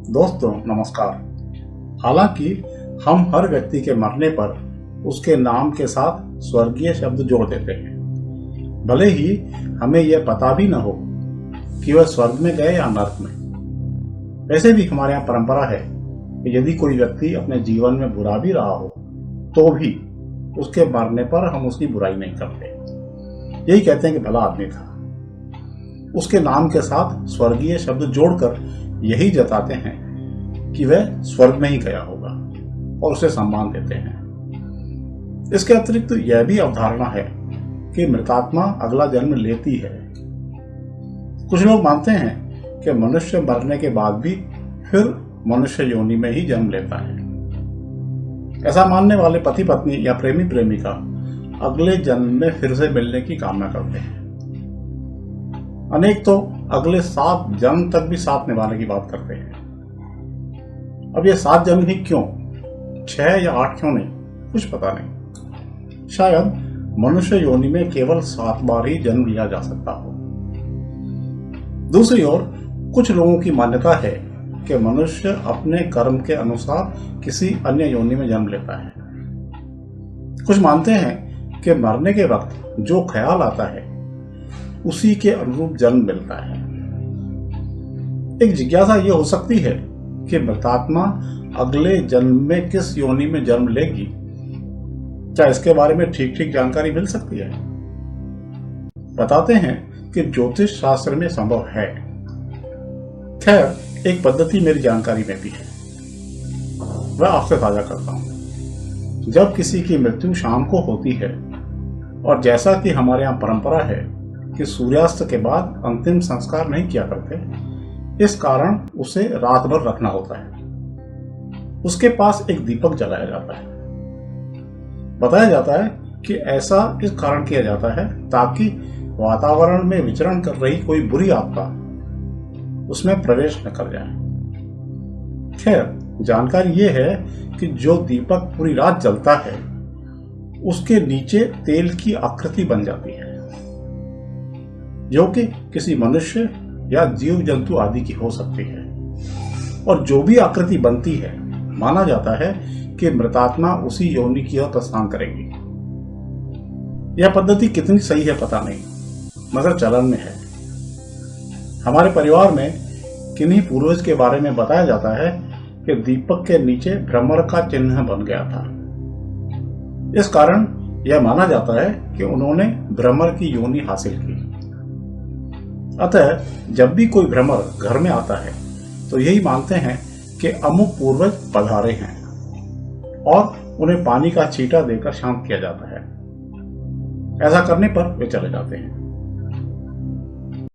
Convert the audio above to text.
दोस्तों नमस्कार। हालांकि हम हर व्यक्ति के मरने पर उसके नाम के साथ स्वर्गीय शब्द जोड़ देते हैं, भले ही हमें यह पता भी न हो कि वह स्वर्ग में गए या नर्क में। वैसे भी हमारे यहाँ परंपरा है कि यदि कोई व्यक्ति अपने जीवन में बुरा भी रहा हो तो भी उसके मरने पर हम उसकी बुराई नहीं करते। यही कहते हैं कि भला आदमी था। उसके नाम के साथ स्वर्गीय शब्द जोड़कर यही जताते हैं कि वह स्वर्ग में ही गया होगा और उसे सम्मान देते हैं। इसके अतिरिक्त यह भी अवधारणा है कि मृतात्मा अगला जन्म लेती है। कुछ लोग मानते हैं कि मनुष्य मरने के बाद भी फिर मनुष्य योनि में ही जन्म लेता है। ऐसा मानने वाले पति पत्नी या प्रेमी प्रेमिका अगले जन्म में फिर से मिलने की कामना करते हैं। अनेक तो अगले 7 जन्म तक भी साथ निभाने की बात करते हैं। अब ये 7 जन्म ही क्यों, 6 या 8 क्यों नहीं, कुछ पता नहीं। शायद मनुष्य योनि में केवल 7 बार ही जन्म लिया जा सकता हो। दूसरी ओर कुछ लोगों की मान्यता है कि मनुष्य अपने कर्म के अनुसार किसी अन्य योनि में जन्म लेता है। कुछ मानते हैं कि मरने के वक्त जो ख्याल आता है उसी के अनुरूप जन्म मिलता है। एक जिज्ञासा यह हो सकती है कि मृतात्मा अगले जन्म में किस योनि में जन्म लेगी। क्या इसके बारे में ठीक ठीक जानकारी मिल सकती है? बताते हैं कि ज्योतिष शास्त्र में संभव है। खैर, एक पद्धति मेरी जानकारी में भी है, वह आपसे साझा करता हूं। जब किसी की मृत्यु शाम को होती है और जैसा कि हमारे यहाँ परंपरा है कि सूर्यास्त के बाद अंतिम संस्कार नहीं किया करते, इस कारण उसे रात भर रखना होता है। उसके पास एक दीपक जलाया जाता है। बताया जाता है कि ऐसा इस कारण किया जाता है ताकि वातावरण में विचरण कर रही कोई बुरी आत्मा उसमें प्रवेश न कर जाए। खैर, जानकारी ये है कि जो दीपक पूरी रात जलता है उसके नीचे तेल की आकृति बन जाती है, जो कि किसी मनुष्य या जीव जंतु आदि की हो सकती है। और जो भी आकृति बनती है, माना जाता है कि मृतात्मा उसी योनि की ओर प्रस्थान करेगी। यह पद्धति कितनी सही है पता नहीं, मगर चलन में है। हमारे परिवार में किन्हीं पूर्वज के बारे में बताया जाता है कि दीपक के नीचे भ्रमर का चिन्ह बन गया था। इस कारण यह माना जाता है कि उन्होंने भ्रमर की योनि हासिल की। अतः जब भी कोई भ्रमर घर में आता है तो यही मानते हैं कि अमुक पूर्वज पधारे हैं और उन्हें पानी का छींटा देकर शांत किया जाता है। ऐसा करने पर वे चले जाते हैं।